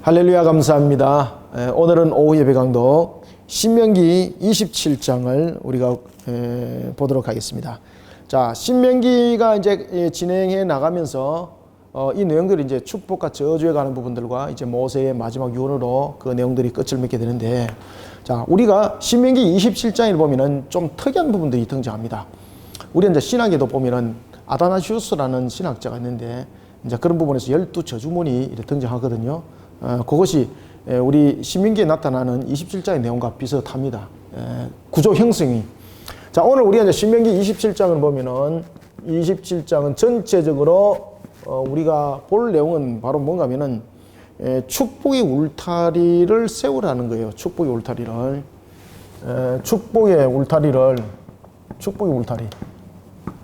할렐루야, 감사합니다. 오늘은 오후 예배 강독 신명기 27장을 우리가 보도록 하겠습니다. 자, 신명기가 이제 진행해 나가면서 이 내용들이 이제 축복과 저주에 관한 부분들과 이제 모세의 마지막 유언으로 그 내용들이 끝을 맺게 되는데, 자, 우리가 신명기 27장을 보면은 좀 특이한 부분들이 등장합니다. 우리 이제 신학에도 보면은 아다나시우스라는 신학자가 있는데, 이제 그런 부분에서 12저주문이 등장하거든요. 그것이 우리 신명기에 나타나는 27장의 내용과 비슷합니다. 구조 형성이. 자, 오늘 우리가 이제 신명기 27장을 보면은 27장은 전체적으로 우리가 볼 내용은 바로 뭔가 하면은 축복의 울타리를 세우라는 거예요. 축복의 울타리를. 축복의 울타리.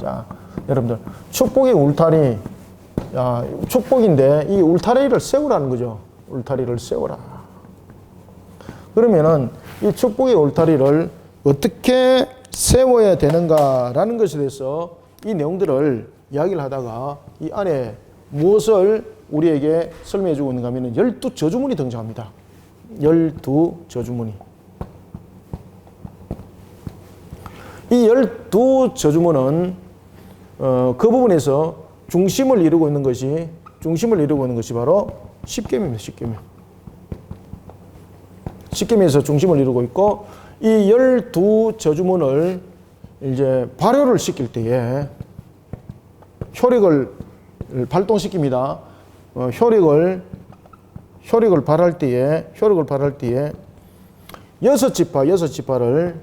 자, 여러분들. 축복의 울타리. 야, 축복인데 이 울타리를 세우라는 거죠. 울타리를 세워라. 그러면은 이 축복의 울타리를 어떻게 세워야 되는가라는 것에 대해서 이 내용들을 이야기를 하다가 이 안에 무엇을 우리에게 설명해 주고 있는가 하면 12저주문이 등장합니다. 12저주문이. 이 12저주문은 그 부분에서 중심을 이루고 있는 것이 바로 십계명입니다. 십계명에서 중심을 이루고 있고, 이 12저주문을 이제 발효를 시킬 때에 효력을 발동시킵니다. 효력을 발할 때에 여섯 지파를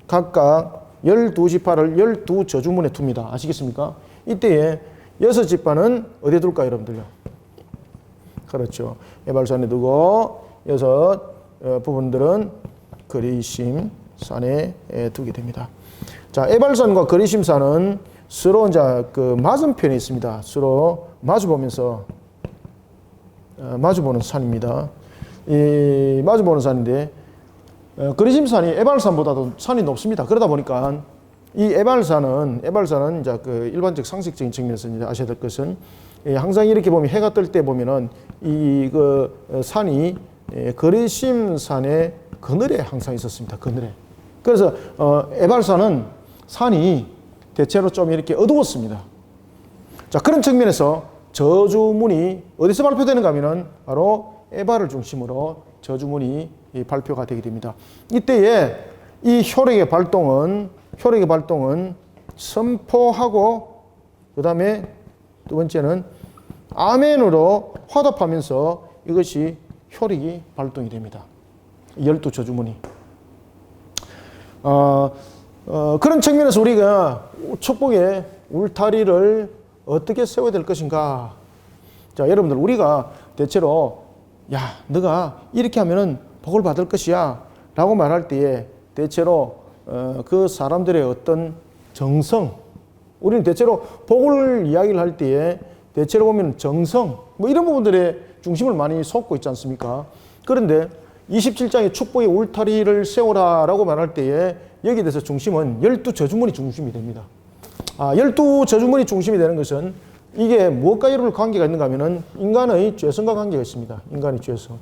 각각 12지파를 12저주문에 둡니다. 아시겠습니까? 이때에 여섯 지파는 어디에 둘까요, 여러분들요? 그렇죠. 에발산에 두고 여섯 부분들은 그리심 산에 두게 됩니다. 자, 에발산과 그리심 산은 서로 이제 그 맞은편에 있습니다. 서로 마주보면서 마주보는 산입니다. 이 마주보는 산인데 그리심 산이 에발산보다도 산이 높습니다. 그러다 보니까 이 에발산은 이제 그 일반적 상식적인 측면에서 이제 아셔야 될 것은, 항상 이렇게 보면 해가 뜰 때 보면은 이 그 산이 그리심 산의 그늘에 항상 있었습니다. 그늘에. 그래서 에발산은 산이 대체로 좀 이렇게 어두웠습니다. 자, 그런 측면에서 저주문이 어디서 발표되는가 하면은 바로 에발을 중심으로 저주문이 발표가 되게 됩니다. 이때에 이 효력의 발동은 선포하고, 그 다음에 두 번째는 아멘으로 화답하면서 이것이 효력이 발동이 됩니다. 12저주문이. 그런 측면에서 우리가 축복의 울타리를 어떻게 세워야 될 것인가. 자, 여러분들, 우리가 대체로 야, 너가 이렇게 하면은 복을 받을 것이야 라고 말할 때에 대체로 그 사람들의 어떤 정성, 우리는 대체로 복을 이야기를 할 때에 대체로 보면 정성, 뭐 이런 부분들에 중심을 많이 쏟고 있지 않습니까? 그런데 27장의 축복의 울타리를 세우라라고 말할 때에 여기에 대해서 중심은 12저주문이 중심이 됩니다. 12저주문이 중심이 되는 것은 이게 무엇과 이룰 관계가 있는가 하면은 인간의 죄성과 관계가 있습니다. 인간의 죄성.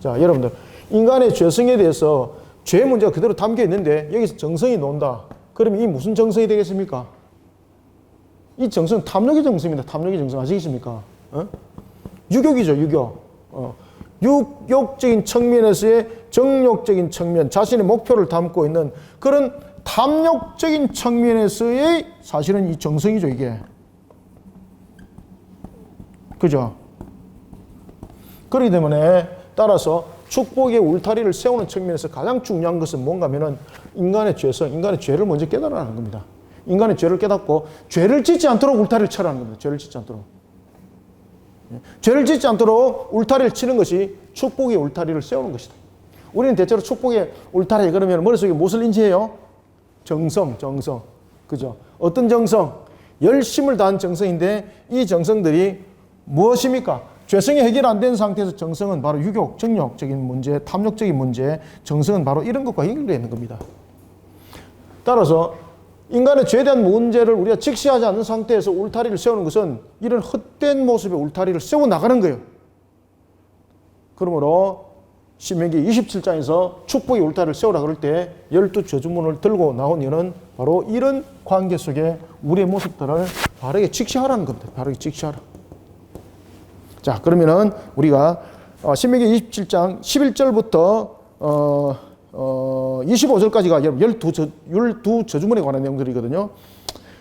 자, 여러분들, 인간의 죄성에 대해서 죄의 문제가 그대로 담겨 있는데 여기서 정성이 나온다. 그러면 이 무슨 정성이 되겠습니까? 이 정성, 탐욕의 정성입니다. 탐욕의 정성. 아시겠습니까? 유욕이죠, 유욕. 육욕적인 측면에서의 정욕적인 측면, 자신의 목표를 담고 있는 그런 탐욕적인 측면에서의 사실은 이 정성이죠, 이게. 그죠? 그렇기 때문에 따라서 축복의 울타리를 세우는 측면에서 가장 중요한 것은 뭔가 하면은 인간의 죄성, 인간의 죄를 먼저 깨달아라는 겁니다. 인간의 죄를 깨닫고 죄를 짓지 않도록 울타리를 쳐라는 겁니다. 죄를 짓지 않도록. 죄를 짓지 않도록 울타리를 치는 것이 축복의 울타리를 세우는 것이다. 우리는 대체로 축복의 울타리 그러면 머릿속에 무엇을 인지해요? 정성. 그죠? 어떤 정성? 열심을 다한 정성인데 이 정성들이 무엇입니까? 죄성이 해결 안 된 상태에서 정성은 바로 유욕, 정욕적인 문제, 탐욕적인 문제, 정성은 바로 이런 것과 연결되어 있는 겁니다. 따라서 인간의 죄에 대한 문제를 우리가 직시하지 않는 상태에서 울타리를 세우는 것은 이런 헛된 모습의 울타리를 세워나가는 거예요. 그러므로 신명기 27장에서 축복의 울타리를 세우라 그럴 때 12저주문을 들고 나온 이유는 바로 이런 관계 속에 우리의 모습들을 바르게 직시하라는 겁니다. 바르게 직시하라. 자, 그러면은 우리가 신명기 27장 11절부터 25절까지가 12저주문에 관한 내용들이거든요.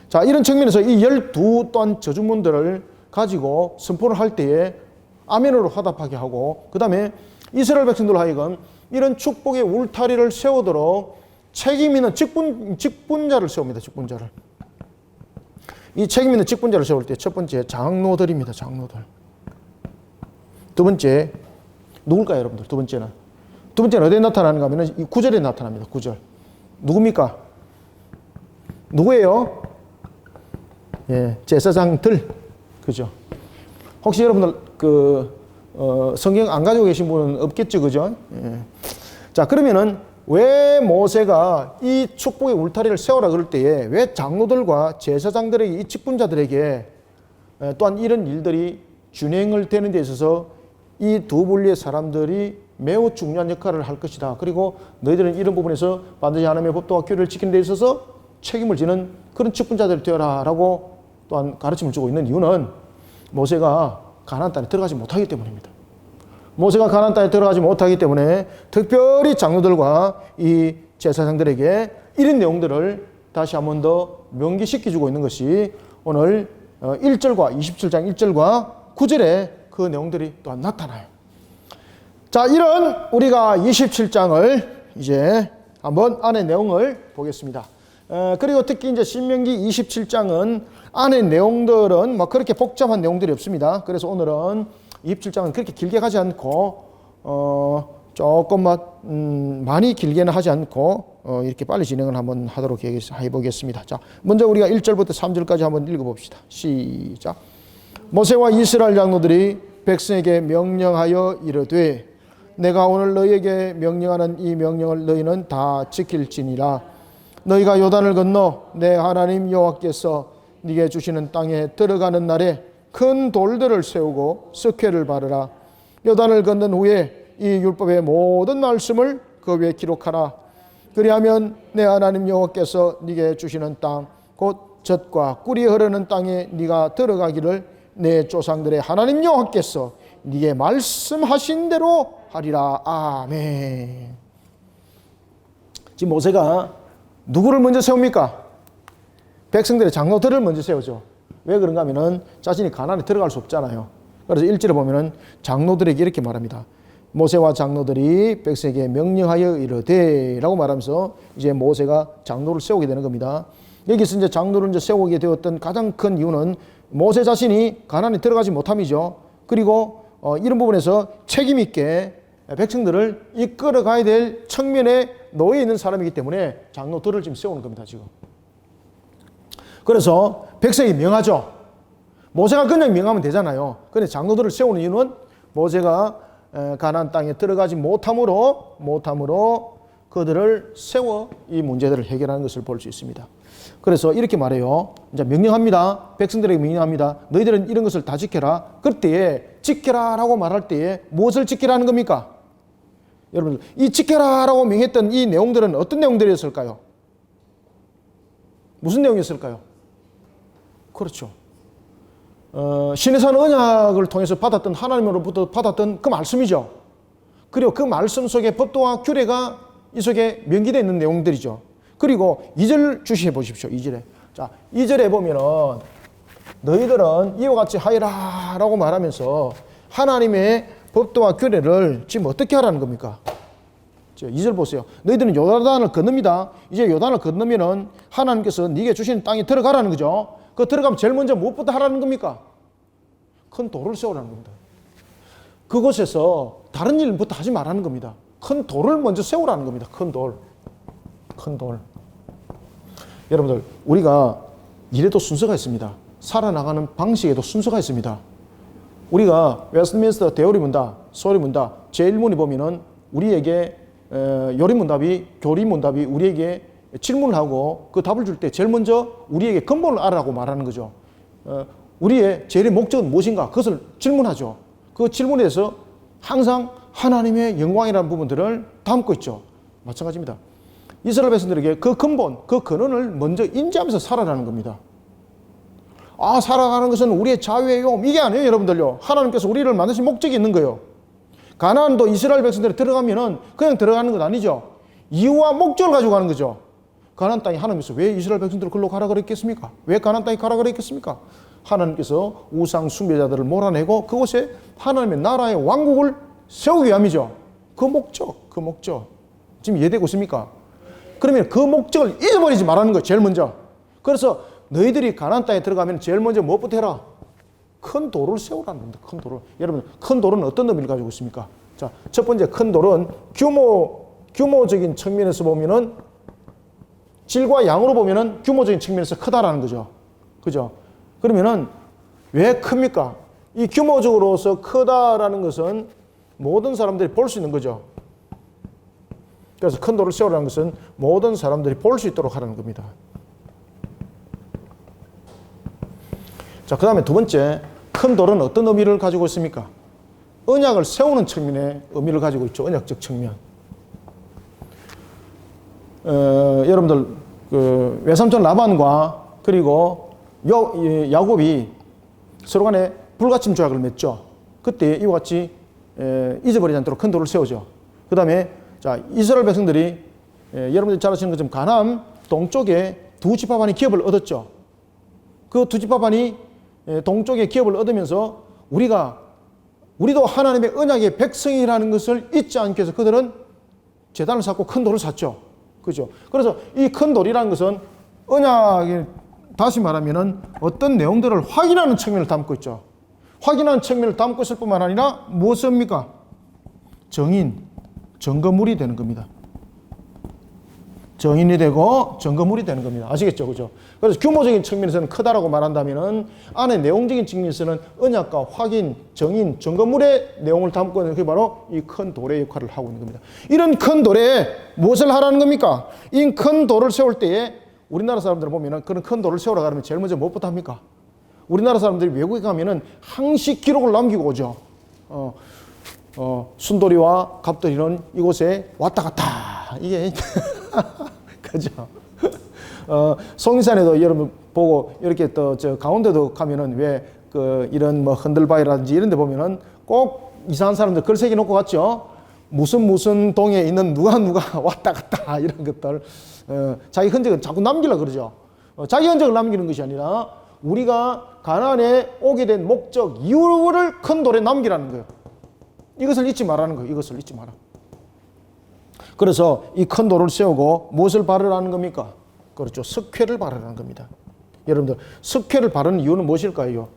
자, 이런 측면에서 이 12 또한 저주문들을 가지고 선포를 할 때에 아멘으로 화답하게 하고, 그 다음에 이스라엘 백성들로 하여금 이런 축복의 울타리를 세우도록 책임 있는 직분자를 세웁니다. 직분자를. 이 책임 있는 직분자를 세울 때 첫 번째 장로들입니다. 장로들. 두 번째 누굴까요, 여러분들? 두 번째는 어디에 나타나는가 하면은 이 9절에 나타납니다. 9절. 누굽니까? 누구예요? 예, 제사장들. 그죠? 혹시 여러분들 성경 안 가지고 계신 분은 없겠죠, 그죠? 예. 자, 그러면은 왜 모세가 이 축복의 울타리를 세우라 그럴 때에 왜 장로들과 제사장들에게, 이 직분자들에게 또한 이런 일들이 준행을 되는 데 있어서 이 두 분리의 사람들이 매우 중요한 역할을 할 것이다. 그리고 너희들은 이런 부분에서 반드시 하나님의 법도와 규례를 지키는 데 있어서 책임을 지는 그런 직분자들이 되어라 라고 또한 가르침을 주고 있는 이유는 모세가 가나안 땅에 들어가지 못하기 때문입니다. 모세가 가나안 땅에 들어가지 못하기 때문에 특별히 장로들과 이 제사장들에게 이런 내용들을 다시 한 번 더 명기시켜주고 있는 것이 오늘 1절과 27장 1절과 9절에 그 내용들이 또한 나타나요. 자, 이런 우리가 27장을 이제 한번 안의 내용을 보겠습니다. 그리고 특히 이제 신명기 27장은 안의 내용들은 막 그렇게 복잡한 내용들이 없습니다. 그래서 오늘은 27장은 그렇게 길게 가지 않고 조금만 많이 길게는 하지 않고 이렇게 빨리 진행을 한번 하도록 해보겠습니다. 자, 먼저 우리가 1절부터 3절까지 한번 읽어봅시다. 시작. 모세와 이스라엘 장로들이 백성에게 명령하여 이르되 내가 오늘 너희에게 명령하는 이 명령을 너희는 다 지킬지니라. 너희가 요단을 건너 내 하나님 여호와께서 네게 주시는 땅에 들어가는 날에 큰 돌들을 세우고 석회를 바르라. 요단을 건넌 후에 이 율법의 모든 말씀을 그 위에 기록하라. 그리하면 내 하나님 여호와께서 네게 주시는 땅 곧 젖과 꿀이 흐르는 땅에 네가 들어가기를 내 조상들의 하나님 여호와께서 네게 말씀하신 대로 하리라. 아멘. 지금 모세가 누구를 먼저 세웁니까? 백성들의 장로들을 먼저 세우죠. 왜 그런가 하면은 자신이 가나안에 들어갈 수 없잖아요. 그래서 1절에 보면은 장로들에게 이렇게 말합니다. 모세와 장로들이 백성에게 명령하여 이르되 라고 말하면서 이제 모세가 장로를 세우게 되는 겁니다. 여기서 이제 장로를 이제 세우게 되었던 가장 큰 이유는 모세 자신이 가나안에 들어가지 못함이죠. 그리고 이런 부분에서 책임 있게 백성들을 이끌어 가야 될 측면에 놓여 있는 사람이기 때문에 장로들을 지금 세우는 겁니다, 지금. 그래서 백성이 명하죠. 모세가 그냥 명하면 되잖아요. 그런데 장로들을 세우는 이유는 모세가 가나안 땅에 들어가지 못함으로 그들을 세워 이 문제들을 해결하는 것을 볼 수 있습니다. 그래서 이렇게 말해요. 이제 명령합니다. 백성들에게 명령합니다. 너희들은 이런 것을 다 지켜라. 그때에 지켜라라고 말할 때에 무엇을 지키라는 겁니까? 여러분, 이 지켜라라고 명했던 이 내용들은 어떤 내용들이었을까요? 무슨 내용이었을까요? 그렇죠. 시내산 언약을 통해서 받았던, 하나님으로부터 받았던 그 말씀이죠. 그리고 그 말씀 속에 법도와 규례가 이 속에 명기되어 있는 내용들이죠. 그리고 2절 주시해 보십시오. 2절에. 자, 2절에 보면은 너희들은 이와 같이 하여라 라고 말하면서 하나님의 법도와 규례를 지금 어떻게 하라는 겁니까? 2절 보세요. 너희들은 요단을 건넙니다. 이제 요단을 건너면은 하나님께서 네게 주시는 땅에 들어가라는 거죠. 그 들어가면 제일 먼저 무엇부터 하라는 겁니까? 큰 돌을 세우라는 겁니다. 그곳에서 다른 일부터 하지 말라는 겁니다. 큰 돌을 먼저 세우라는 겁니다. 큰 돌. 큰 돌. 여러분들, 우리가 일에도 순서가 있습니다. 살아나가는 방식에도 순서가 있습니다. 우리가 웨스트민스터 대요리문답, 소리문답, 제1문에 보면은 우리에게 요리문답이, 교리문답이 우리에게 질문을 하고 그 답을 줄 때 제일 먼저 우리에게 근본을 알아라고 말하는 거죠. 우리의 제일의 목적은 무엇인가? 그것을 질문하죠. 그 질문에 대해서 항상 하나님의 영광이라는 부분들을 담고 있죠. 마찬가지입니다. 이스라엘 백성들에게 그 근본, 그 근원을 먼저 인지하면서 살아가는 겁니다. 아, 살아가는 것은 우리의 자유예요. 이게 아니에요, 여러분들요. 하나님께서 우리를 만드신 목적이 있는 거예요. 가나안도 이스라엘 백성들이 들어가면은 그냥 들어가는 것 아니죠. 이유와 목적을 가지고 가는 거죠. 가나안 땅에 하나님께서 왜 이스라엘 백성들을 글로 가라 그랬겠습니까? 왜 가나안 땅에 가라 그랬겠습니까? 하나님께서 우상 숭배자들을 몰아내고 그곳에 하나님의 나라의 왕국을 세우기 위함이죠. 그 목적. 지금 이해되고 있습니까? 그러면 그 목적을 잊어버리지 말라는 거예요, 제일 먼저. 그래서 너희들이 가나안 땅에 들어가면 제일 먼저 무엇부터 해라? 큰 돌을 세우라는 겁니다. 큰 돌을. 여러분, 큰 돌은 어떤 의미를 가지고 있습니까? 자, 첫 번째 큰 돌은 규모적인 측면에서 보면은 질과 양으로 보면은 규모적인 측면에서 크다라는 거죠. 그죠? 그러면은 왜 큽니까? 이 규모적으로서 크다라는 것은 모든 사람들이 볼 수 있는 거죠. 그래서 큰 돌을 세우라는 것은 모든 사람들이 볼 수 있도록 하라는 겁니다. 자, 그 다음에 두 번째, 큰 돌은 어떤 의미를 가지고 있습니까? 언약을 세우는 측면의 의미를 가지고 있죠. 언약적 측면. 여러분들, 그 외삼촌 라반과 그리고 야곱이 서로 간에 불가침 조약을 맺죠. 그때 이와 같이 잊어버리지 않도록 큰 돌을 세우죠. 그 다음에 자, 이스라엘 백성들이 여러분들이 잘 아시는 것처럼 가나안 동쪽에 두 지파반이 기업을 얻었죠. 그 두 지파반이 동쪽에 기업을 얻으면서 우리도 하나님의 언약의 백성이라는 것을 잊지 않기 위해서 그들은 제단을 쌓고 큰 돌을 샀죠. 그죠? 그래서 이 큰 돌이라는 것은 언약이 다시 말하면은 어떤 내용들을 확인하는 측면을 담고 있죠. 확인하는 측면을 담고 있을 뿐만 아니라 무엇입니까? 증거물이 되는 겁니다. 정인이 되고 증거물이 되는 겁니다. 아시겠죠? 그죠? 그래서 규모적인 측면에서는 크다라고 말한다면은 안에 내용적인 측면에서는 언약과 확인, 정인, 증거물의 내용을 담고 있는 게 바로 이 큰 돌의 역할을 하고 있는 겁니다. 이런 큰 돌에 무엇을 하라는 겁니까? 이 큰 돌을 세울 때에 우리나라 사람들을 보면은 그런 큰 돌을 세우러 가면 제일 먼저 무엇부터 합니까? 우리나라 사람들이 외국에 가면은 항시 기록을 남기고 오죠. 순돌이와 갑돌이는 이곳에 왔다 갔다. 이게 그죠? 송리산에도 여러분 보고 이렇게 또 저 강원도도 가면은 왜 그 이런 뭐 흔들바위라든지 이런 데 보면은 꼭 이상한 사람들 글 새겨 놓고 갔죠. 무슨 동에 있는 누가 왔다 갔다 이런 것들 자기 흔적을 자꾸 남기려고 그러죠. 자기 흔적을 남기는 것이 아니라 우리가 가나안에 오게 된 목적 이유를 큰 돌에 남기라는 거예요. 이것을 잊지 말라는 거예요. 이것을 잊지 마라. 그래서 이 큰 돌을 세우고 무엇을 바르라는 겁니까? 그렇죠. 석회를 바르라는 겁니다. 여러분들, 석회를 바르는 이유는 무엇일까요?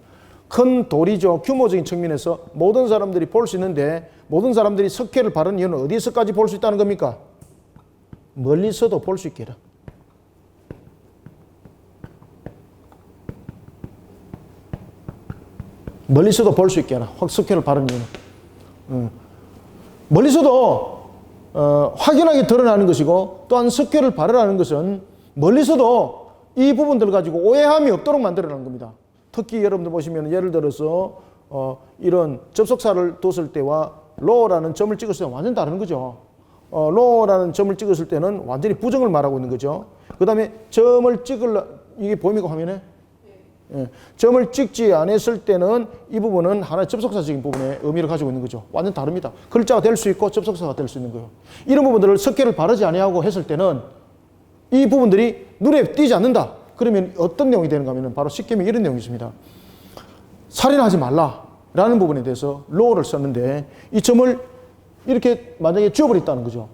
큰 돌이죠. 규모적인 측면에서 모든 사람들이 볼 수 있는데 모든 사람들이 석회를 바르는 이유는 어디서까지 볼 수 있다는 겁니까? 멀리서도 볼 수 있게 해라. 멀리서도 볼 수 있게 해라. 석회를 바르는 이유는. 멀리서도 확연하게 드러나는 것이고 또한 석회를 바르라는 것은 멀리서도 이 부분들을 가지고 오해함이 없도록 만들어내는 겁니다. 특히 여러분들 보시면 예를 들어서 이런 접속사를 뒀을 때와 로라는 점을 찍었을 때는 완전 다른 거죠. 로라는 점을 찍었을 때는 완전히 부정을 말하고 있는 거죠. 그 다음에 점을 이게 보입니까 화면에? 예. 점을 찍지 않았을 때는 이 부분은 하나의 접속사적인 부분의 의미를 가지고 있는 거죠. 완전 다릅니다. 글자가 될 수 있고 접속사가 될 수 있는 거예요. 이런 부분들을 석회를 바르지 아니하고 했을 때는 이 부분들이 눈에 띄지 않는다. 그러면 어떤 내용이 되는가 하면 바로 십계명에 이런 내용이 있습니다. 살인하지 말라라는 부분에 대해서 로를 썼는데 이 점을 이렇게 만약에 지워버렸다는 거죠.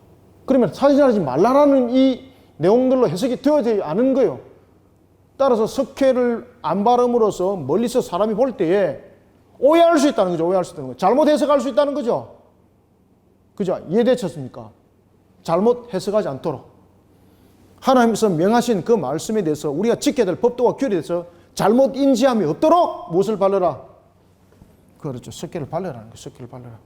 그러면 살인하지 말라라는 이 내용들로 해석이 되어지지 않은 거예요. 따라서 석회를 안 바름으로써 멀리서 사람이 볼 때에 오해할 수 있다는 거죠. 오해할 수 있다는 거죠. 잘못 해석할 수 있다는 거죠. 그죠? 이해되셨습니까? 잘못 해석하지 않도록. 하나님께서 명하신 그 말씀에 대해서 우리가 지켜야 될 법도와 규례에 대해서 잘못 인지함이 없도록 무엇을 바르라? 그렇죠. 석회를 바르라는 거예요. 석회를 바르라.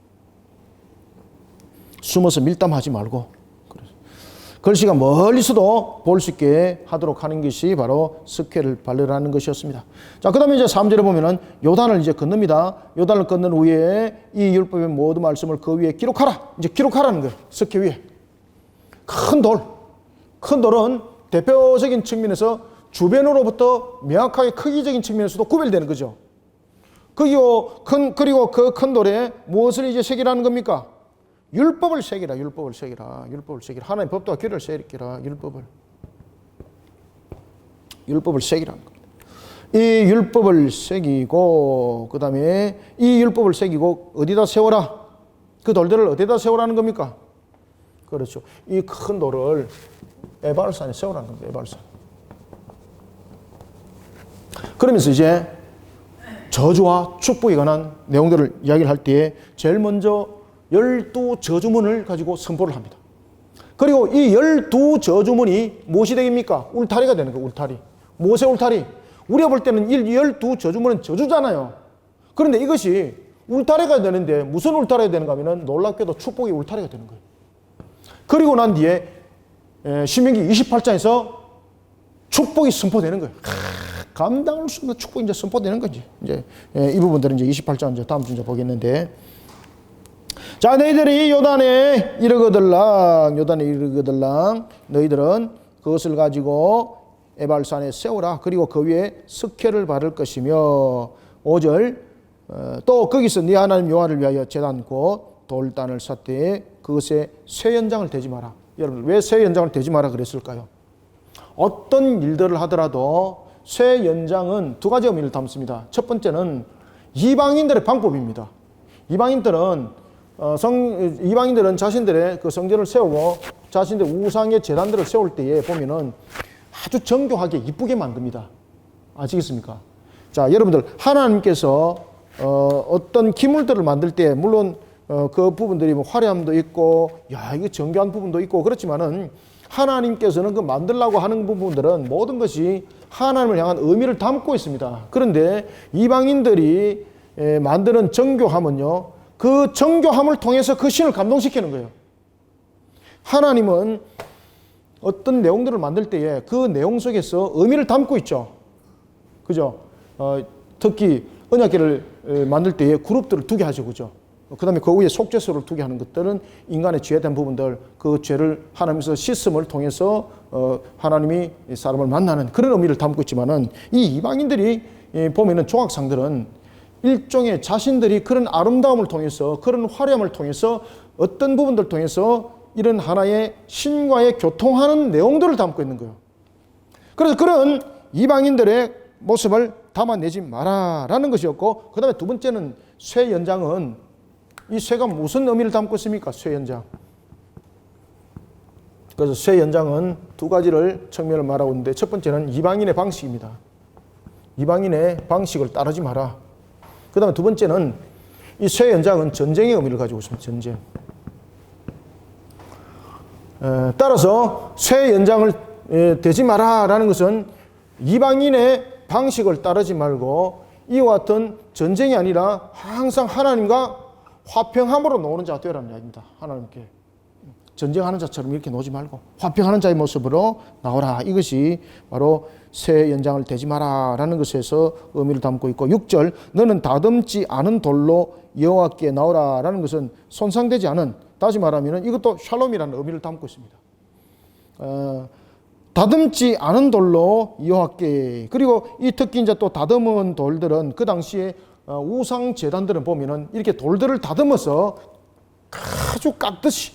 숨어서 밀담하지 말고. 글씨가 멀리서도 볼 수 있게 하도록 하는 것이 바로 석회를 발려라는 것이었습니다. 자, 그 다음에 이제 3절에 보면은 요단을 이제 건넙니다. 요단을 건넌 후에 이 율법의 모든 말씀을 그 위에 기록하라. 이제 기록하라는 거예요. 석회 위에. 큰 돌. 큰 돌은 대표적인 측면에서 주변으로부터 명확하게 크기적인 측면에서도 구별되는 거죠. 그리고 그 큰 돌에 무엇을 이제 새기라는 겁니까? 율법을 새기라, 율법을 새기라, 율법을 새기라. 하나님의 법도와 규례를 새기라, 율법을 새기라는 겁니다. 이 율법을 새기고, 그 다음에 이 율법을 새기고 어디다 세워라? 그 돌들을 어디다 세우라는 겁니까? 그렇죠. 이 큰 돌을 에발산에 세우라는 겁니다. 에발산. 그러면서 이제 저주와 축복에 관한 내용들을 이야기를 할 때에 제일 먼저 12저주문을 가지고 선포를 합니다. 그리고 이 12저주문이 무엇이 되겠습니까? 울타리가 되는 거예요. 울타리. 무엇의 울타리? 우리가 볼 때는 12저주문은 저주잖아요. 그런데 이것이 울타리가 되는데 무슨 울타리가 되는가 하면 놀랍게도 축복의 울타리가 되는 거예요. 그리고 난 뒤에 신명기 28장에서 축복이 선포되는 거예요. 감당할 수 없는 축복이 이제 선포되는 거지. 이제 이 부분들은 이제 28장 이제 다음 주 이제 보겠는데. 자, 너희들이 요단에 이르거들랑 너희들은 그것을 가지고 에발산에 세우라. 그리고 그 위에 석회를 바를 것이며 5절 또 거기서 네 하나님 여호와를 위하여 제단 곧 돌단을 샀되 그것에 쇠 연장을 대지 마라. 여러분 왜 쇠 연장을 대지 마라 그랬을까요? 어떤 일들을 하더라도 쇠 연장은 두 가지 의미를 담습니다. 첫 번째는 이방인들의 방법입니다. 이방인들은 자신들의 그 성전을 세우고 자신들의 우상의 제단들을 세울 때에 보면은 아주 정교하게 이쁘게 만듭니다. 아시겠습니까? 자, 여러분들 하나님께서 어떤 기물들을 만들 때 물론 그 부분들이 뭐 화려함도 있고 야 이게 정교한 부분도 있고 그렇지만은 하나님께서는 그 만들라고 하는 부분들은 모든 것이 하나님을 향한 의미를 담고 있습니다. 그런데 이방인들이 만드는 정교함은요, 그 정교함을 통해서 그 신을 감동시키는 거예요. 하나님은 어떤 내용들을 만들 때에 그 내용 속에서 의미를 담고 있죠. 그죠? 특히 언약궤를 만들 때에 그룹들을 두게 하죠. 그죠? 그 다음에 그 위에 속죄소를 두게 하는 것들은 인간의 죄된 부분들, 그 죄를 하나님께서 씻음을 통해서 하나님이 사람을 만나는 그런 의미를 담고 있지만은 이 이방인들이 보면은 조각상들은 일종의 자신들이 그런 아름다움을 통해서 그런 화려함을 통해서 어떤 부분들 통해서 이런 하나의 신과의 교통하는 내용들을 담고 있는 거예요. 그래서 그런 이방인들의 모습을 담아내지 마라라는 것이었고, 그 다음에 두 번째는 쇠 연장은 이 쇠가 무슨 의미를 담고 있습니까? 쇠 연장. 그래서 쇠 연장은 두 가지를 측면을 말하고 있는데 첫 번째는 이방인의 방식입니다. 이방인의 방식을 따르지 마라. 그 다음에 두 번째는 이 쇠 연장은 전쟁의 의미를 가지고 있습니다. 전쟁. 따라서 쇠 연장을 대지 마라라는 것은 이방인의 방식을 따르지 말고 이와 같은 전쟁이 아니라 항상 하나님과 화평함으로 노는 자가 되라는 이야기입니다. 하나님께 전쟁하는 자처럼 이렇게 노지 말고 화평하는 자의 모습으로 나오라. 이것이 바로 새 연장을 대지 마라라는 것에서 의미를 담고 있고, 6절 너는 다듬지 않은 돌로 여호와께 나오라라는 것은 손상되지 않은, 다시 말하면 이것도 샬롬이라는 의미를 담고 있습니다. 다듬지 않은 돌로 여호와께, 그리고 이 특히 이제 또 다듬은 돌들은 그 당시에 우상 제단들은 보면은 이렇게 돌들을 다듬어서 아주 깎듯이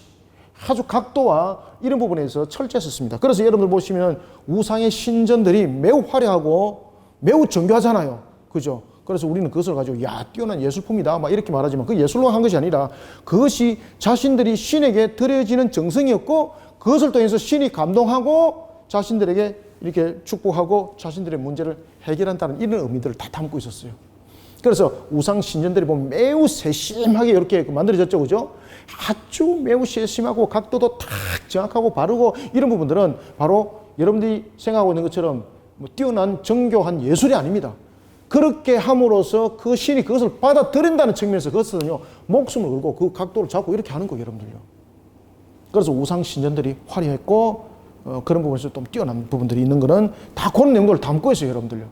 아주 각도와 이런 부분에서 철저했었습니다. 그래서 여러분들 보시면 우상의 신전들이 매우 화려하고 매우 정교하잖아요. 그죠? 그래서 우리는 그것을 가지고 야 뛰어난 예술품이다 막 이렇게 말하지만 그 예술로 한 것이 아니라 그것이 자신들이 신에게 드려지는 정성이었고, 그것을 통해서 신이 감동하고 자신들에게 이렇게 축복하고 자신들의 문제를 해결한다는 이런 의미들을 다 담고 있었어요. 그래서 우상 신전들이 보면 매우 세심하게 이렇게 만들어졌죠. 그죠? 아주 매우 세심하고 각도도 탁 정확하고 바르고 이런 부분들은 바로 여러분들이 생각하고 있는 것처럼 뭐 뛰어난 정교한 예술이 아닙니다. 그렇게 함으로써 그 신이 그것을 받아들인다는 측면에서 그것은요 목숨을 걸고 그 각도를 잡고 이렇게 하는 거예요. 여러분들요. 그래서 우상 신전들이 화려했고 그런 부분에서 좀 뛰어난 부분들이 있는 거는 다 그런 내용들을 담고 있어요, 여러분들요.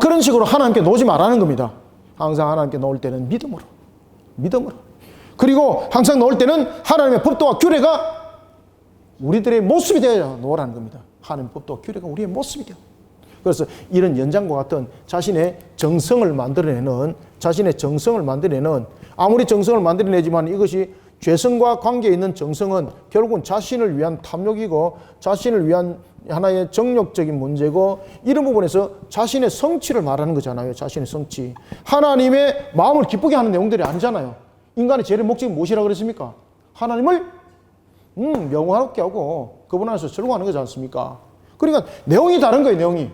그런 식으로 하나님께 놓지 말라는 겁니다. 항상 하나님께 놓을 때는 믿음으로. 그리고 항상 놓을 때는 하나님의 법도와 규례가 우리들의 모습이 되어야 놓으라는 겁니다. 하나님의 법도와 규례가 우리의 모습이 되어. 그래서 이런 연장과 같은 자신의 정성을 만들어내는 아무리 정성을 만들어내지만 이것이 죄성과 관계에 있는 정성은 결국은 자신을 위한 탐욕이고 자신을 위한 하나의 정욕적인 문제고 이런 부분에서 자신의 성취를 말하는 거잖아요. 자신의 성취. 하나님의 마음을 기쁘게 하는 내용들이 아니잖아요. 인간의 제일 목적이 무엇이라고 그랬습니까? 하나님을 명화롭게 하고 그분 안에서 즐거워하는 거지 않습니까? 그러니까 내용이 다른 거예요. 내용이.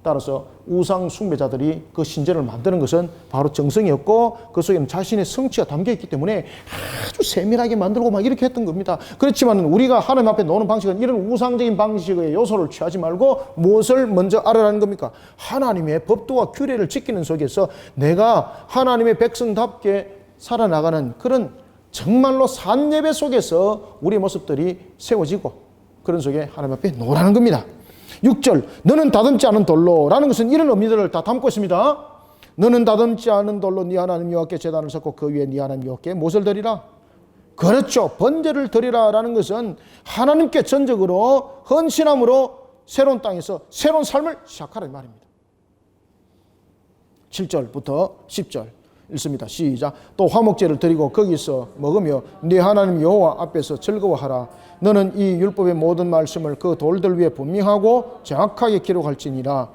따라서 우상 숭배자들이 그 신전을 만드는 것은 바로 정성이었고 그 속에는 자신의 성취가 담겨있기 때문에 아주 세밀하게 만들고 막 이렇게 했던 겁니다. 그렇지만 우리가 하나님 앞에 놓는 방식은 이런 우상적인 방식의 요소를 취하지 말고 무엇을 먼저 알아라는 겁니까? 하나님의 법도와 규례를 지키는 속에서 내가 하나님의 백성답게 살아나가는 그런 정말로 산 예배 속에서 우리의 모습들이 세워지고 그런 속에 하나님 앞에 놓으라는 겁니다. 6절 너는 다듬지 않은 돌로 라는 것은 이런 의미들을 다 담고 있습니다. 너는 다듬지 않은 돌로 네 하나님 여호와께 제단을 쌓고 그 위에 네 하나님 여호와께 무엇을 드리라? 그렇죠. 번제를 드리라 라는 것은 하나님께 전적으로 헌신함으로 새로운 땅에서 새로운 삶을 시작하라는 말입니다. 7절부터 10절 읽습니다. 시작. 또 화목제를 드리고 거기서 먹으며 네 하나님 여호와 앞에서 즐거워하라. 너는 이 율법의 모든 말씀을 그 돌들 위에 분명하고 정확하게 기록할지니라.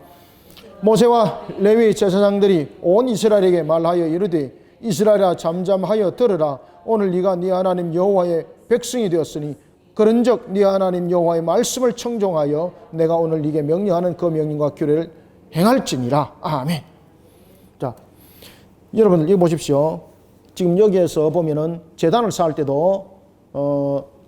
모세와 레위 제사장들이 온 이스라엘에게 말하여 이르되 이스라엘아 잠잠하여 들으라. 오늘 네가 네 하나님 여호와의 백성이 되었으니 그런즉 네 하나님 여호와의 말씀을 청종하여 내가 오늘 네게 명령하는 그 명령과 규례를 행할지니라. 아멘. 자, 여러분들 이거 보십시오. 지금 여기에서 보면은 제단을 쌓을 때도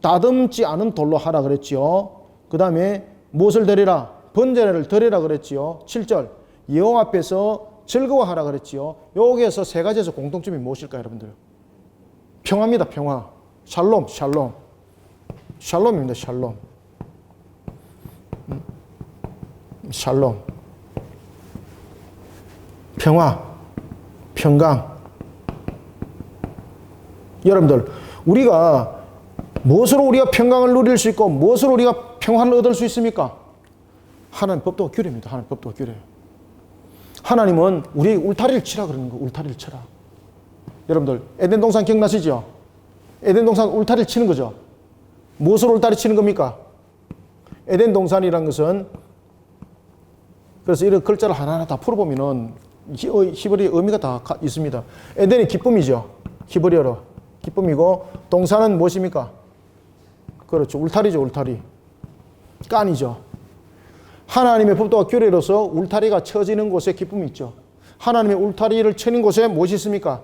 다듬지 않은 돌로 하라 그랬지요. 그 다음에 무엇을 드리라? 번제를 드리라 그랬지요. 7절 여호와 앞에서 즐거워하라 그랬지요. 여기에서 세 가지에서 공통점이 무엇일까요, 여러분들? 평화입니다. 평화. 샬롬. 샬롬입니다. 샬롬. 샬롬. 평화. 평강. 여러분들 우리가 무엇으로 우리가 평강을 누릴 수 있고 무엇으로 우리가 평화를 얻을 수 있습니까? 하나님 법도와 규례입니다. 하나님 법도와 규례. 하나님은 우리의 울타리를 치라 그러는 거. 울타리를 쳐라. 여러분들 에덴 동산 기억나시죠? 에덴 동산 울타리를 치는 거죠. 무엇으로 울타리 치는 겁니까? 에덴 동산이라는 것은 그래서 이런 글자를 하나하나 다 풀어보면은 히브리 의미가 다 있습니다. 에덴이 기쁨이죠. 히브리어로 기쁨이고 동산은 무엇입니까? 그렇죠. 울타리죠. 울타리. 깐이죠. 하나님의 법도와 규례로서 울타리가 쳐지는 곳에 기쁨이 있죠. 하나님의 울타리를 치는 곳에 무엇이 있습니까?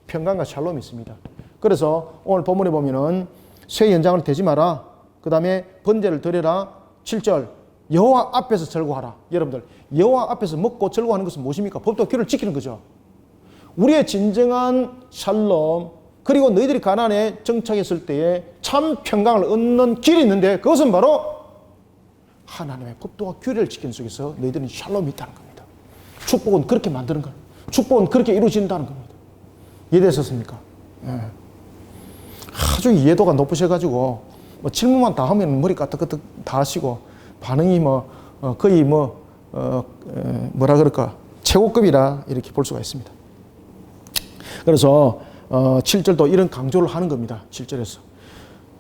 평강과 샬롬이 있습니다. 그래서 오늘 본문에 보면은 새 연장을 대지 마라. 그 다음에 번제를 드려라. 7절 여호와 앞에서 즐거워하라. 여러분들 여호와 앞에서 먹고 즐거워하는 것은 무엇입니까? 법도와 규례를 지키는 거죠. 우리의 진정한 샬롬 그리고 너희들이 가나안에 정착했을 때에 참 평강을 얻는 길이 있는데 그것은 바로 하나님의 법도와 규례를 지키는 속에서 너희들은 샬롬이 있다는 겁니다. 축복은 그렇게 만드는 거예요. 축복은 그렇게 이루어진다는 겁니다. 이해되셨습니까? 네. 아주 이해도가 높으셔가지고 뭐 질문만 다 하면 머리 까뜩까뜩 다 하시고 반응이 거의 뭐라 그럴까 최고급이라 이렇게 볼 수가 있습니다. 그래서 7절도 이런 강조를 하는 겁니다. 7절에서.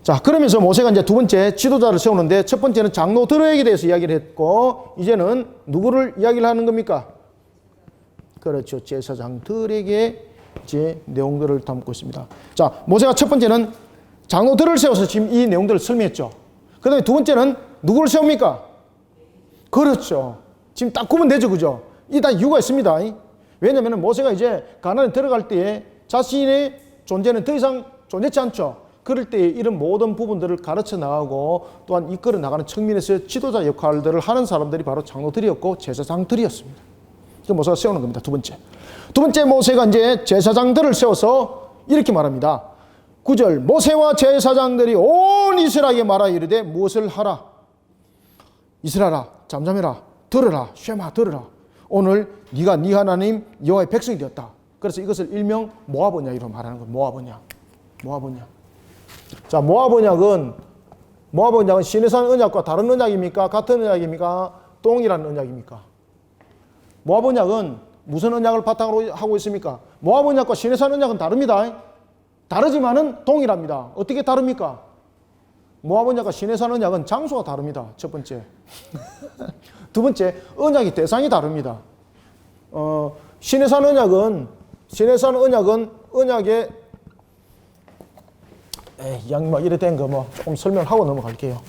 자, 그러면서 모세가 이제 두 번째 지도자를 세우는데 첫 번째는 장로들에게 대해서 이야기를 했고 이제는 누구를 이야기를 하는 겁니까? 그렇죠. 제사장들에게 이제 내용들을 담고 있습니다. 자, 모세가 첫 번째는 장로들을 세워서 지금 이 내용들을 설명했죠. 그 다음에 두 번째는 누구를 세웁니까? 그렇죠. 지금 딱 구분 되죠. 그죠? 이 다 이유가 있습니다. 왜냐하면 모세가 이제 가나안에 들어갈 때에 자신의 존재는 더 이상 존재치 않죠. 그럴 때 이런 모든 부분들을 가르쳐 나가고 또한 이끌어 나가는 측면에서 지도자 역할들을 하는 사람들이 바로 장로들이었고 제사장들이었습니다. 그래서 모세가 세우는 겁니다. 두 번째 모세가 이제 제사장들을 세워서 이렇게 말합니다. 9절 모세와 제사장들이 온 이스라엘에게 말하여 이르되 무엇을 하라. 이스라엘아 잠잠해라. 들으라. 쉐마 들으라. 오늘 네가 네 하나님 여호와의 백성이 되었다. 그래서 이것을 일명 모압 언약이라고 말하는 거예요. 모압 언약. 모압 언약. 자, 모압 언약은 시내산 언약과 다른 언약입니까? 같은 언약입니까? 동일한 언약입니까? 모압 언약은 무슨 언약을 바탕으로 하고 있습니까? 모압 언약과 시내산 언약은 다릅니다. 다르지만은 동일합니다. 어떻게 다릅니까? 모압 언약과 시내산 언약은 장소가 다릅니다. 첫 번째. 두 번째, 언약의 대상이 다릅니다. 시내산 언약은 언약의 이래 된 거 조금 설명하고 넘어갈게요.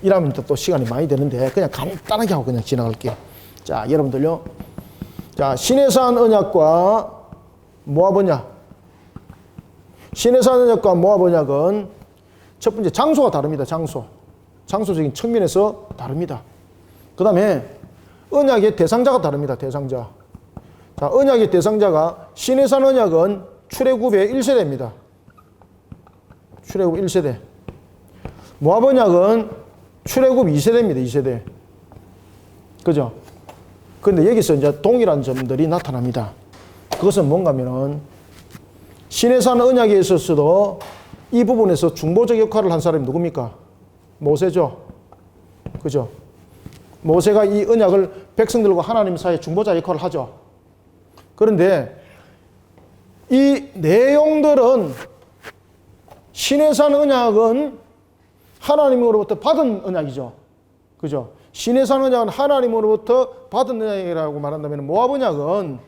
이러면 또 시간이 많이 되는데 그냥 간단하게 하고 그냥 지나갈게요. 자, 여러분들요. 자, 시내산 언약과 모압 언약. 시내산 언약과 모압 언약은 첫 번째 장소가 다릅니다. 장소적인 측면에서 다릅니다. 그 다음에 언약의 대상자가 다릅니다. 대상자. 자, 언약의 대상자가 시내산 언약은 출애굽의 1세대입니다. 출애굽 1세대. 모압 언약은 출애굽 2세대입니다. 2세대. 그죠? 그런데 여기서 이제 동일한 점들이 나타납니다. 그것은 뭔가 하면은 시내산 언약에 있어서도 이 부분에서 중보적 역할을 한 사람이 누굽니까? 모세죠. 그죠? 모세가 이 언약을 백성들과 하나님 사이에 중보자 역할을 하죠. 그런데 이 내용들은 시내산 언약은 하나님으로부터 받은 언약이죠. 그죠? 시내산 언약은 하나님으로부터 받은 언약이라고 말한다면 모압 언약은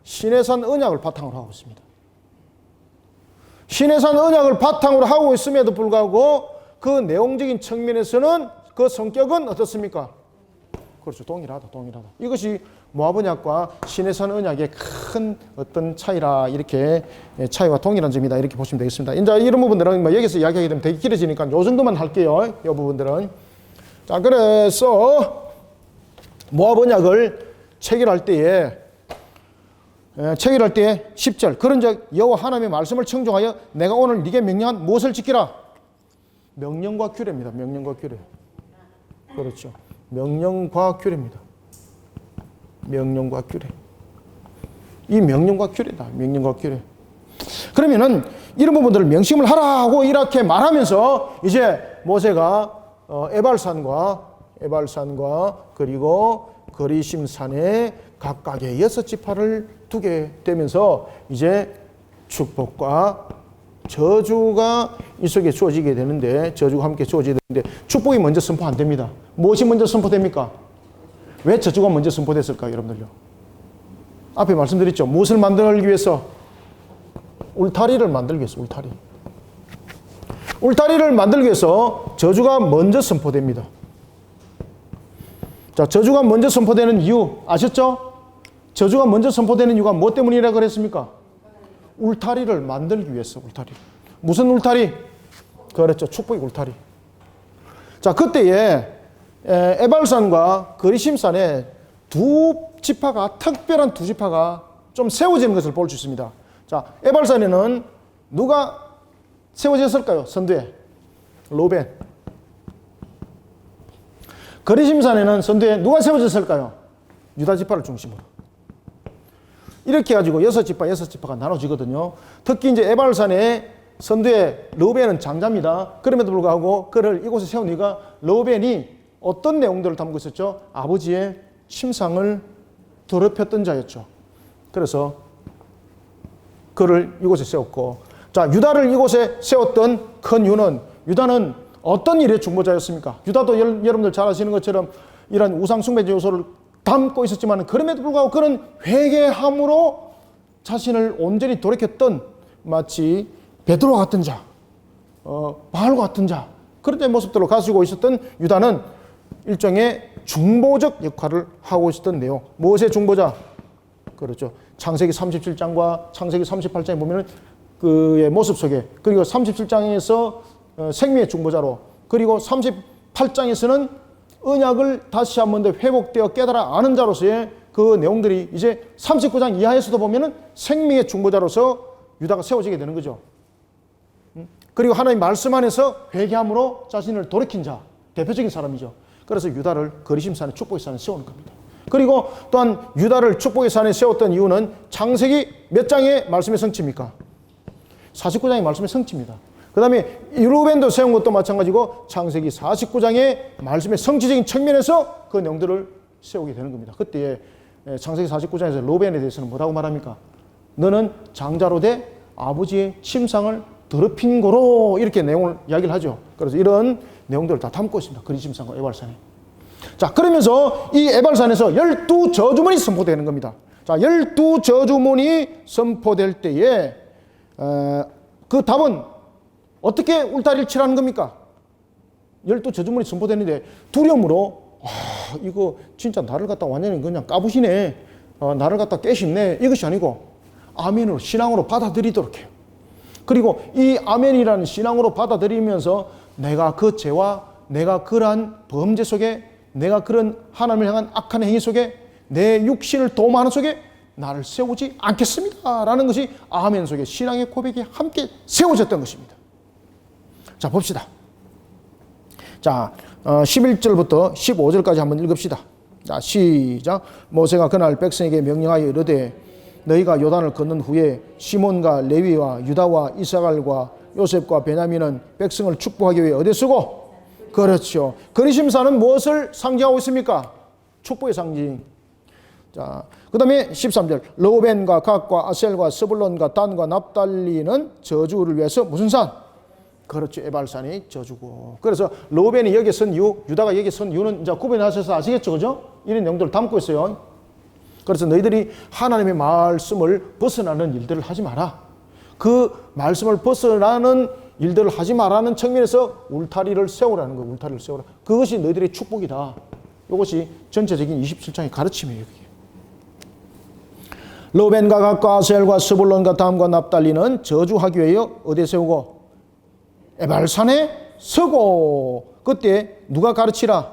시내산 언약을 바탕으로 하고 있습니다. 시내산 언약을 바탕으로 하고 있음에도 불구하고 그 내용적인 측면에서는 그 성격은 어떻습니까? 그렇죠. 동일하다. 이것이 모압 언약과 시내산 언약의 큰 어떤 차이라 이렇게 차이와 동일한 점이다 이렇게 보시면 되겠습니다. 이제 이런 부분들은 여기서 이야기하게 되면 되게 길어지니까 요 정도만 할게요. 이 부분들은. 자, 그래서 모압 언약을 체결할 때에 10절 그런즉 여호와 하나님의 말씀을 청종하여 내가 오늘 네게 명령한 무엇을 지키라. 명령과 규례입니다. 명령과 규례. 그렇죠. 명령과 규례입니다. 명령과 규례. 이 명령과 규례다. 명령과 규례. 그러면은 이런 부분들을 명심을 하라고 이렇게 말하면서 이제 모세가 에발산과 그리고 거리심산에 각각의 6지파를 두게 되면서 이제 축복과 저주가 이 속에 주어지게 되는데 저주가 함께 주어지게 되는데 축복이 먼저 선포 안 됩니다. 무엇이 먼저 선포됩니까? 왜 저주가 먼저 선포됐을까요? 여러분들요. 앞에 말씀드렸죠. 무엇을 만들기 위해서? 울타리를 만들기 위해서. 울타리를 만들기 위해서 저주가 먼저 선포됩니다. 자, 저주가 먼저 선포되는 이유 아셨죠? 저주가 먼저 선포되는 이유가 뭐 때문이라고 그랬습니까? 울타리를 만들기 위해서. 울타리. 무슨 울타리? 그렇죠. 축복의 울타리. 자, 그때에 에발산과 거리심산에 특별한 두 지파가 좀 세워지는 것을 볼 수 있습니다. 자, 에발산에는 누가 세워졌을까요? 선두에 로벤. 거리심산에는 선두에 누가 세워졌을까요? 유다 지파를 중심으로. 이렇게 해가지고 6지파가 나눠지거든요. 특히 이제 에발산에 선두에 르우벤은 장자입니다. 그럼에도 불구하고 그를 이곳에 세운 이유가 르우벤이 어떤 내용들을 담고 있었죠? 아버지의 침상을 더럽혔던 자였죠. 그래서 그를 이곳에 세웠고, 자, 유다를 이곳에 세웠던 큰 이유는 유다는 어떤 일의 중보자였습니까? 유다도 여러분들 잘 아시는 것처럼 이런 우상숭배적 요소를 담고 있었지만 그럼에도 불구하고 그런 회개함으로 자신을 온전히 돌이켰던 마치 베드로 같은 자, 바알과 같은 자 그런 모습들로 가지고 있었던 유다는 일종의 중보적 역할을 하고 있었던 내용. 무엇의 중보자? 그렇죠. 창세기 37장과 창세기 38장에 보면은 그의 모습 속에 그리고 37장에서 생명의 중보자로 그리고 38장에서는 언약을 다시 한 번 더 회복되어 깨달아 아는 자로서의 그 내용들이 이제 39장 이하에서도 보면은 생명의 중보자로서 유다가 세워지게 되는 거죠. 그리고 하나님 말씀 안에서 회개함으로 자신을 돌이킨 자, 대표적인 사람이죠. 그래서 유다를 거리심 산에 축복의 산에 세우는 겁니다. 그리고 또한 유다를 축복의 산에 세웠던 이유는 창세기 몇 장의 말씀의 성취입니까? 49장의 말씀의 성취입니다. 그 다음에 루벤도 세운 것도 마찬가지고 창세기 49장의 말씀의 성취적인 측면에서 그 내용들을 세우게 되는 겁니다. 그때 창세기 49장에서 루벤에 대해서는 뭐라고 말합니까? 너는 장자로 돼 아버지의 침상을 더럽힌 거로 이렇게 내용을 이야기를 하죠. 그래서 이런 내용들을 다 담고 있습니다. 그리심산과 에발산에. 자, 그러면서 이 에발산에서 12저주문이 선포되는 겁니다. 자, 12저주문이 선포될 때에 그 답은 어떻게 울타리를 치라는 겁니까? 12저주문이 선포되는데 두려움으로 이거 진짜 나를 갖다 완전히 그냥 까부시네. 나를 갖다 깨심네. 이것이 아니고 아멘으로 신앙으로 받아들이도록 해요. 그리고 이 아멘이라는 신앙으로 받아들이면서 내가 그 죄와 내가 그러한 범죄 속에 내가 그런 하나님을 향한 악한 행위 속에 내 육신을 도모하는 속에 나를 세우지 않겠습니다 라는 것이 아멘 속에 신앙의 고백이 함께 세워졌던 것입니다. 자, 봅시다. 자, 11절부터 15절까지 한번 읽읍시다. 자, 시작. 모세가 그날 백성에게 명령하여 이르되 너희가 요단을 건넌 후에 시몬과 레위와 유다와 이사갈과 요셉과 베냐민은 백성을 축복하기 위해 어디에 쓰고? 그렇죠. 그리심산은 무엇을 상징하고 있습니까? 축복의 상징. 자, 그 다음에 13절. 르우벤과 갓과 아셀과 스불론과 단과 납달리는 저주를 위해서 무슨 산? 그렇죠. 에발산이 저주고. 그래서 르우벤이 여기에 선 이유, 유다가 여기에 선 이유는 이제 구분하셔서 아시겠죠? 그죠? 이런 내용들을 담고 있어요. 그래서 너희들이 하나님의 말씀을 벗어나는 일들을 하지 마라. 그 말씀을 벗어나는 일들을 하지 마라는 측면에서 울타리를 세우라는 거예요. 울타리를 세우라. 그것이 너희들의 축복이다. 이것이 전체적인 27장의 가르침이에요. 르우벤과 갓과 아셀과 스불론과 담과 납달리는 저주하기 위하여 어디에 세우고? 에발산에 서고. 그때 누가 가르치라?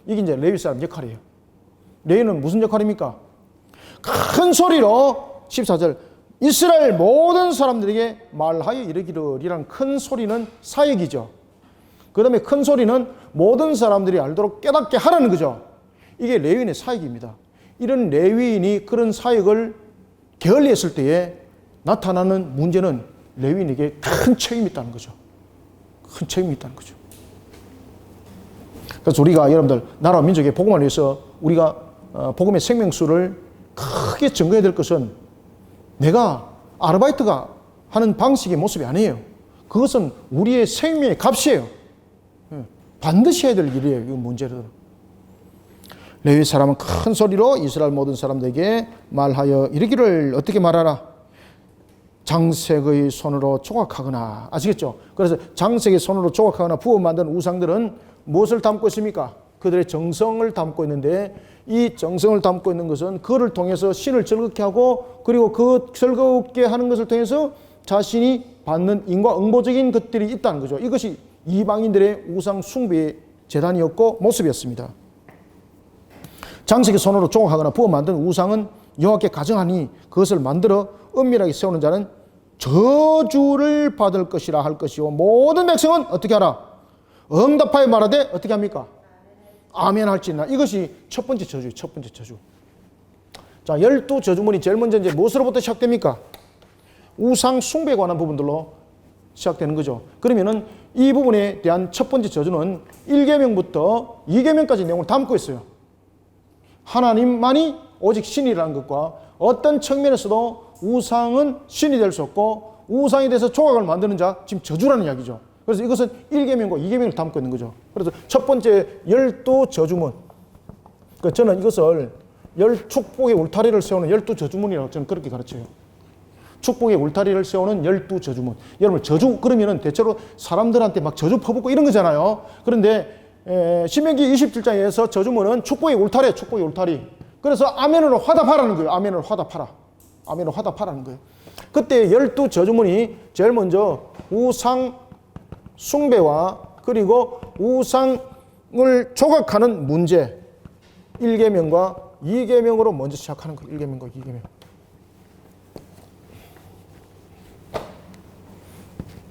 이게 이제 레위 사람 역할이에요. 레위는 무슨 역할입니까? 큰 소리로 14절 이스라엘 모든 사람들에게 말하여 이르기를이라는 큰 소리는 사역이죠. 그 다음에 큰 소리는 모든 사람들이 알도록 깨닫게 하라는 거죠. 이게 레위인의 사역입니다. 이런 레위인이 그런 사역을 게을리했을 때에 나타나는 문제는 레위인에게 큰 책임이 있다는 거죠. 큰 책임이 있다는 거죠. 그래서 우리가 여러분들 나라와 민족의 복음을 위해서 우리가 복음의 생명수를 크게 증거해야 될 것은 내가 아르바이트가 하는 방식의 모습이 아니에요. 그것은 우리의 생명의 값이에요. 반드시 해야 될 일이에요. 이 문제를. 레위 사람은 큰 소리로 이스라엘 모든 사람들에게 말하여 이르기를 어떻게 말하라? 장색의 손으로 조각하거나. 아시겠죠? 그래서 장색의 손으로 조각하거나 부어 만든 우상들은 무엇을 담고 있습니까? 그들의 정성을 담고 있는데 이 정성을 담고 있는 것은 그를 통해서 신을 즐겁게 하고 그리고 그 즐겁게 하는 것을 통해서 자신이 받는 인과응보적인 것들이 있다는 거죠. 이것이 이방인들의 우상 숭배의 재단이었고 모습이었습니다. 장색의 손으로 조각하거나 부어 만든 우상은 여호와께 가증하니 그것을 만들어 은밀하게 세우는 자는 저주를 받을 것이라 할 것이요 모든 백성은 어떻게 하라? 응답하여 말하되 어떻게 합니까? 아멘 할지나. 이것이 첫 번째 저주예요. 첫 번째 저주. 자, 12저주문이 제일 먼저 이제 무엇으로부터 시작됩니까? 우상 숭배에 관한 부분들로 시작되는 거죠. 그러면은 이 부분에 대한 첫 번째 저주는 1계명부터 2계명까지 내용을 담고 있어요. 하나님만이 오직 신이라는 것과 어떤 측면에서도 우상은 신이 될 수 없고 우상에 대해서 조각을 만드는 자, 지금 저주라는 이야기죠. 그래서 이것은 1계명과 2계명을 담고 있는 거죠. 그래서 첫 번째 12저주문. 그러니까 저는 이것을 축복의 울타리를 세우는 12저주문이라고 저는 그렇게 가르쳐요. 축복의 울타리를 세우는 12저주문. 여러분, 저주 그러면은 대체로 사람들한테 막 저주 퍼붓고 이런 거잖아요. 그런데 신명기 27장에서 저주문은 축복의 울타리예요. 축복의 울타리. 그래서 아멘으로 화답하라는 거예요. 아멘으로 화답하라. 아멘으로 화답하라는 거예요. 그때 12저주문이 제일 먼저 우상 숭배와 그리고 우상을 조각하는 문제 1계명과 2계명으로 먼저 시작하는 거예요. 1계명과 2계명.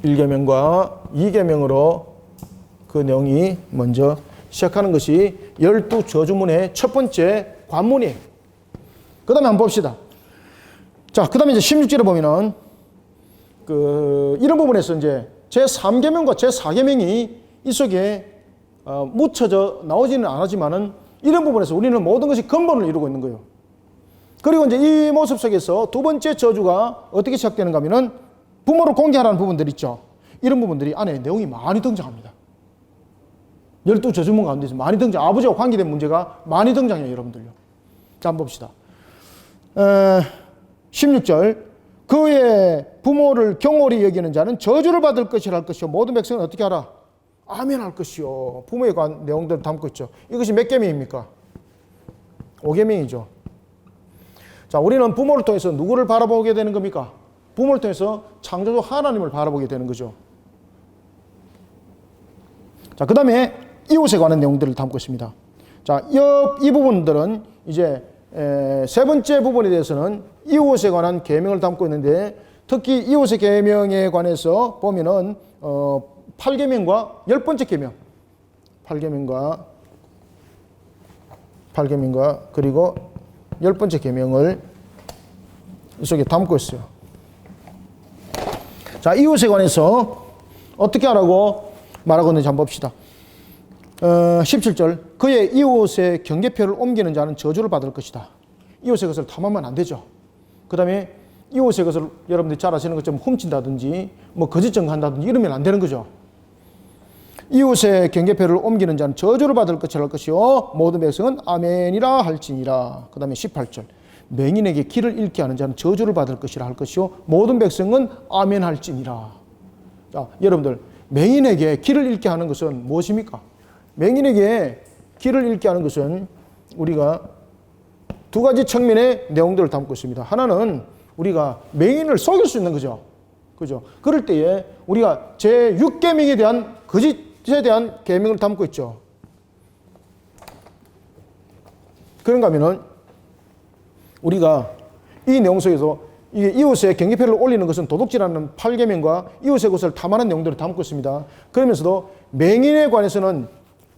1계명과 2계명으로 그 내용이 먼저 시작하는 것이 12저주문의 첫 번째 관문이에요. 그 다음에 한번 봅시다. 자, 그 다음에 이제 16절에 보면은 이런 부분에서 이제 제3계명과 제4계명이 이 속에 묻혀져 나오지는 않았지만은 이런 부분에서 우리는 모든 것이 근본을 이루고 있는 거예요. 그리고 이제 이 모습 속에서 두 번째 저주가 어떻게 시작되는가 하면은 부모를 공개하라는 부분들 있죠. 이런 부분들이 안에 내용이 많이 등장합니다. 12저주문 가운데서 많이 아버지와 관계된 문제가 많이 등장해요, 여러분들요. 자, 한번 봅시다. 16절. 그의 부모를 경홀히 여기는 자는 저주를 받을 것이라 할 것이요. 모든 백성은 어떻게 하라? 아멘 할 것이요. 부모에 관한 내용들을 담고 있죠. 이것이 몇 계명입니까? 5계명이죠. 자, 우리는 부모를 통해서 누구를 바라보게 되는 겁니까? 부모를 통해서 창조주 하나님을 바라보게 되는 거죠. 자, 그 다음에 이웃에 관한 내용들을 담고 있습니다. 자, 이 부분들은 이제 세 번째 부분에 대해서는 이웃에 관한 계명을 담고 있는데, 특히 이웃의 계명에 관해서 보면은 8계명과 10번째 계명, 8계명과 그리고 10번째 계명을 이 속에 담고 있어요. 자, 이웃에 관해서 어떻게 하라고 말하고 있는지 한번 봅시다. 17절. 그의 이웃의 경계표를 옮기는 자는 저주를 받을 것이다. 이웃의 것을 탐하면 안 되죠. 그 다음에 이웃의 것을 여러분들이 잘 아시는 것처럼 훔친다든지 뭐 거짓 증거한다든지 이러면 안 되는 거죠. 이웃의 경계표를 옮기는 자는 저주를 받을 것이라 할 것이요 모든 백성은 아멘이라 할지니라. 그 다음에 18절. 맹인에게 길을 잃게 하는 자는 저주를 받을 것이라 할 것이요 모든 백성은 아멘 할지니라. 자, 여러분들, 맹인에게 길을 잃게 하는 것은 무엇입니까? 맹인에게 길을 잃게 하는 것은 우리가 두 가지 측면의 내용들을 담고 있습니다. 하나는 우리가 맹인을 속일 수 있는 거죠. 그죠? 그럴 때에 우리가 제6계명에 대한 거짓에 대한 계명을 담고 있죠. 그런가 하면은 우리가 이 내용 속에서 이게 이웃의 경계표를 올리는 것은 도둑질하는 8계명과 이웃의 것을 탐하는 내용들을 담고 있습니다. 그러면서도 맹인에 관해서는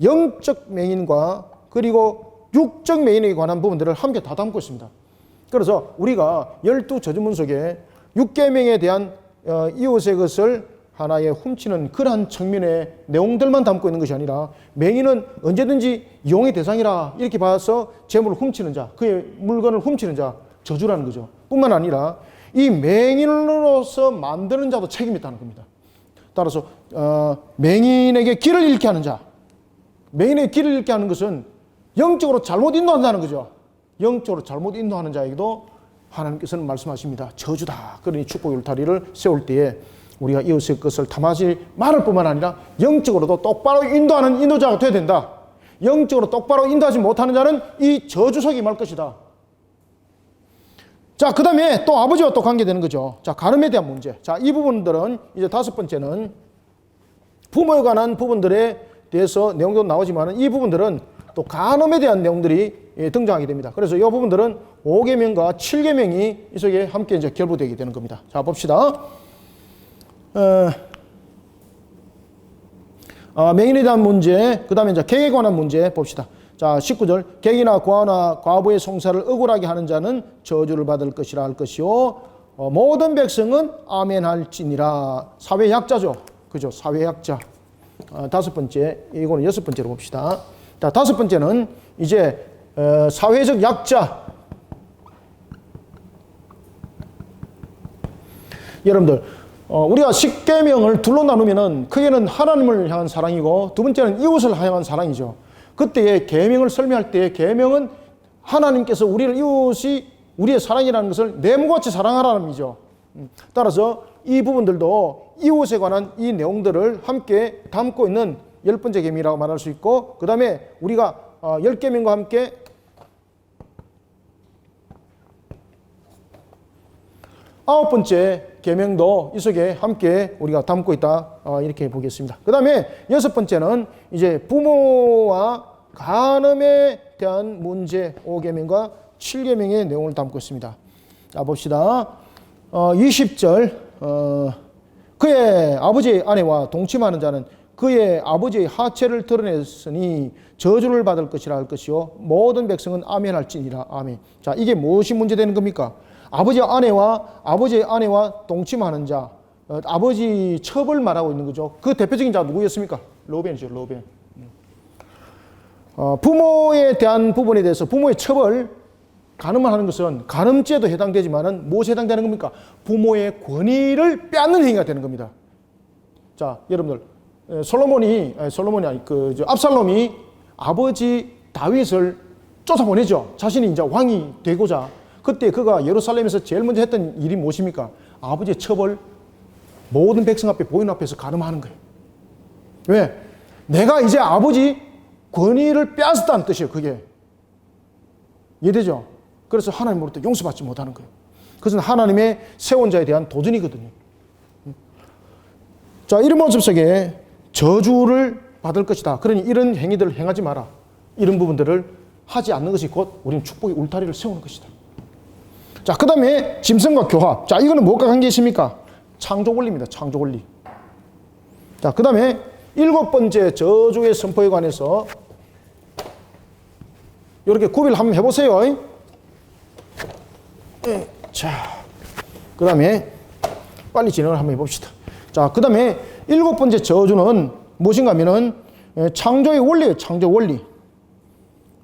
영적 맹인과 그리고 육적 맹인에 관한 부분들을 함께 다 담고 있습니다. 그래서 우리가 12저주문 속에 6계명에 대한 이웃의 것을 하나의 훔치는 그러한 측면의 내용들만 담고 있는 것이 아니라 맹인은 언제든지 이용의 대상이라 이렇게 봐서 재물을 훔치는 자, 그의 물건을 훔치는 자, 저주라는 거죠. 뿐만 아니라 이 맹인으로서 만드는 자도 책임이 있다는 겁니다. 따라서 맹인에게 길을 잃게 하는 자, 맹인에게 길을 잃게 하는 것은 영적으로 잘못 인도한다는 거죠. 영적으로 잘못 인도하는 자에게도 하나님께서는 말씀하십니다. 저주다. 그러니 축복 울타리를 세울 때에 우리가 이웃의 것을 탐하지 말을 뿐만 아니라 영적으로도 똑바로 인도하는 인도자가 되어야 된다. 영적으로 똑바로 인도하지 못하는 자는 이 저주 속에 말 것이다. 자, 그 다음에 또 아버지와 또 관계되는 거죠. 자, 간음에 대한 문제. 자, 이 부분들은 이제 다섯 번째는 부모에 관한 부분들에 대해서 내용도 나오지만 이 부분들은 또 간음에 대한 내용들이 등장하게 됩니다. 그래서 이 부분들은 5계명과 7계명이 이 속에 함께 이제 결부되게 되는 겁니다. 자, 봅시다. 맹인에 대한 문제, 그 다음에 이제 객에 관한 문제 봅시다. 자, 19절. 객이나 고아나 과부의 송사를 억울하게 하는 자는 저주를 받을 것이라 할 것이요 모든 백성은 아멘 할지니라. 사회약자죠. 그죠? 사회약자. 다섯 번째, 이거는 여섯 번째로 봅시다. 자, 다섯 번째는 이제 사회적 약자. 여러분들, 우리가 10계명을 둘로 나누면은 크게는 하나님을 향한 사랑이고 두 번째는 이웃을 향한 사랑이죠. 그때의 계명을 설명할 때 계명은 하나님께서 우리를 이웃이 우리의 사랑이라는 것을 내 몸같이 사랑하라는 의미죠. 따라서 이 부분들도 이웃에 관한 이 내용들을 함께 담고 있는 10번째 계명이라고 말할 수 있고, 그 다음에 우리가 10계명과 함께 아홉 번째 계명도 이 속에 함께 우리가 담고 있다, 이렇게 보겠습니다. 그 다음에 여섯 번째는 이제 부모와 간음에 대한 문제 5계명과 7계명의 내용을 담고 있습니다. 자, 봅시다. 20절. 그의 아버지의 아내와 동침하는 자는 그의 아버지의 하체를 드러냈으니 저주를 받을 것이라 할 것이요 모든 백성은 아멘할지니라. 아멘. 자, 이게 무엇이 문제되는 겁니까? 아버지의 아내와 동침하는 자, 아버지 첩을 말하고 있는 거죠. 그 대표적인 자가 누구였습니까? 로벤이죠. 로벤. 부모에 대한 부분에 대해서 부모의 첩을 간음을 하는 것은 간음죄도 해당되지만은 무엇에 해당되는 겁니까? 부모의 권위를 빼앗는 행위가 되는 겁니다. 자, 여러분들 압살롬이 아버지 다윗을 쫓아보내죠. 자신이 이제 왕이 되고자. 그때 그가 예루살렘에서 제일 먼저 했던 일이 무엇입니까? 아버지의 첩을 모든 백성 앞에 보이는 앞에서 간음하는 거예요. 왜? 내가 이제 아버지 권위를 빼앗았다는 뜻이에요. 그게 이해되죠? 그래서 하나님으로부터 용서받지 못하는 거예요. 그것은 하나님의 세운 자에 대한 도전이거든요. 자, 이런 모습 속에 저주를 받을 것이다. 그러니 이런 행위들을 행하지 마라. 이런 부분들을 하지 않는 것이 곧 우리는 축복의 울타리를 세우는 것이다. 자, 그 다음에 짐승과 교합. 자, 이거는 무엇과 관계 있습니까? 창조 원리입니다. 창조 원리. 자, 그 다음에 7번째 저주의 선포에 관해서 이렇게 구별 한번 해보세요. 자, 그 다음에 빨리 진행을 한번 해봅시다. 자, 그 다음에 7번째 저주는 무엇인가 하면은 창조의 원리예요. 창조 원리.